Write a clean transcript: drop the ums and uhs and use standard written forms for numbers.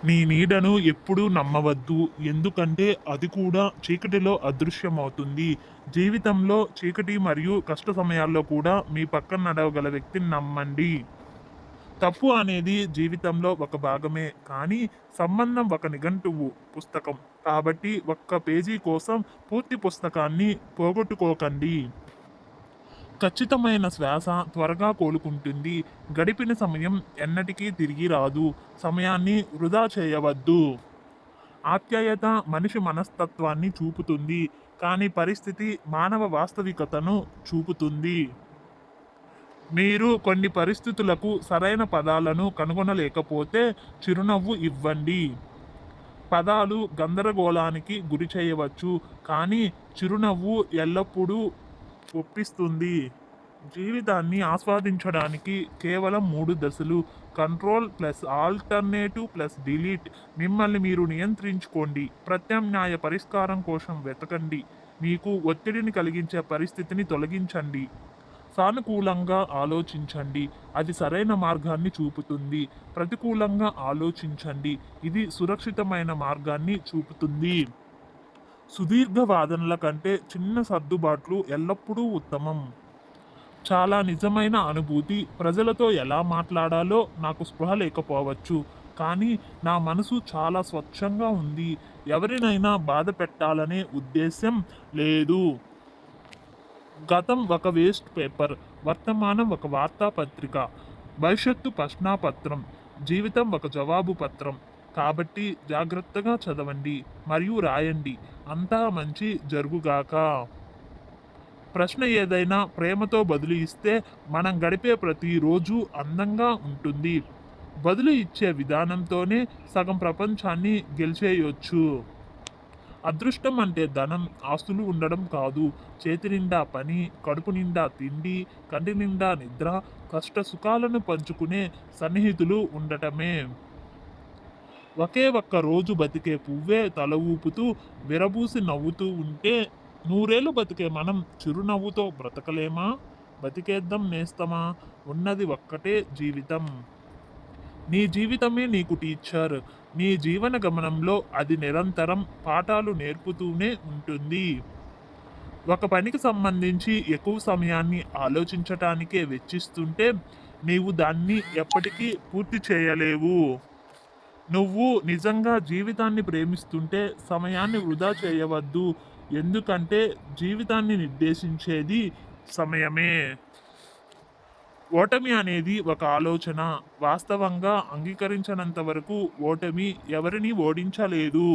నీ నీడను ఎప్పుడూ నమ్మవద్దు. ఎందుకంటే అది కూడా చీకటిలో అదృశ్యమవుతుంది. జీవితంలో చీకటి మరియు కష్ట సమయాల్లో కూడా మీ పక్కన నడవగల వ్యక్తిని నమ్మండి. తప్పు అనేది జీవితంలో ఒక భాగమే, కానీ సంబంధం ఒక నిఘంటువు పుస్తకం. కాబట్టి ఒక్క పేజీ కోసం పూర్తి పుస్తకాన్ని పోగొట్టుకోకండి. ఖచ్చితమైన శ్వాస త్వరగా కోలుకుంటుంది. గడిపిన సమయం ఎన్నటికీ తిరిగి రాదు. సమయాన్ని వృధా చేయవద్దు. ఆప్యాయత మనిషి మనస్తత్వాన్ని చూపుతుంది, కానీ పరిస్థితి మానవ వాస్తవికతను చూపుతుంది. మీరు కొన్ని పరిస్థితులకు సరైన పదాలను కనుగొనలేకపోతే చిరునవ్వు ఇవ్వండి. పదాలు గందరగోళానికి గురి చేయవచ్చు, కానీ చిరునవ్వు ఎల్లప్పుడూ ఒప్పిస్తుంది. జీవితాన్ని ఆస్వాదించడానికి కేవలం 3 దశలు: control plus alternative plus delete. మిమ్మల్ని మీరు నియంత్రించుకోండి. ప్రత్యామ్నాయ పరిష్కారం కోసం వెతకండి. మీకు ఒత్తిడిని కలిగించే పరిస్థితిని తొలగించండి. సానుకూలంగా ఆలోచించండి. అది సరైన మార్గాన్ని చూపుతుంది. ప్రతికూలంగా ఆలోచించండి. ఇది సురక్షితమైన మార్గాన్ని చూపుతుంది. సుదీర్ఘ వాదనల కంటే చిన్న సర్దుబాట్లు ఎల్లప్పుడూ ఉత్తమం. చాలా నిజమైన అనుభూతి. ప్రజలతో ఎలా మాట్లాడాలో నాకు స్పృహ లేకపోవచ్చు, కానీ నా మనసు చాలా స్వచ్ఛంగా ఉంది. ఎవరినైనా బాధ పెట్టాలనే ఉద్దేశ్యం లేదు. గతం ఒక వేస్ట్ పేపర్, వర్తమానం ఒక వార్తాపత్రిక, భవిష్యత్తు ప్రశ్నాపత్రం, జీవితం ఒక జవాబు పత్రం. కాబట్టి జాగ్రత్తగా చదవండి మరియు రాయండి. అంతా మంచి జరుగుగాక. ప్రశ్న ఏదైనా ప్రేమతో బదులు ఇస్తే మనం గడిపే ప్రతిరోజు అందంగా ఉంటుంది. బదులు ఇచ్చే విధానంతోనే సగం ప్రపంచాన్ని గెలిచేయొచ్చు. అదృష్టం అంటే ధనం, ఆస్తులు ఉండడం కాదు. చేతి నిండా పని, కడుపు నిండా తిండి, కంటి నిండా నిద్ర, కష్ట సుఖాలను పంచుకునే సన్నిహితులు ఉండటమే. ఒకే ఒక్క రోజు బతికే పువ్వే తల ఊపుతూ విరబూసి నవ్వుతూ ఉంటే, నూరేళ్లు బతికే మనం చిరునవ్వుతో బ్రతకలేమా? బతికేద్దాం నేస్తమా. ఉన్నది ఒక్కటే జీవితం. నీ జీవితమే నీకు టీచర్. నీ జీవన గమనంలో అది నిరంతరం పాఠాలు నేర్పుతూనే ఉంటుంది. ఒక పనికి సంబంధించి ఎక్కువ సమయాన్ని ఆలోచించటానికే వెచ్చిస్తుంటే నీవు దాన్ని ఎప్పటికీ పూర్తి చేయలేవు. నువ్వు నిజంగా జీవితాన్ని ప్రేమిస్తుంటే సమయాన్ని వృధా చేయవద్దు. ఎందుకంటే జీవితాన్ని నిర్దేశించేది సమయమే. ఓటమి అనేది ఒక ఆలోచన. వాస్తవంగా అంగీకరించనంత వరకు ఓటమి ఎవరిని ఓడించలేదు.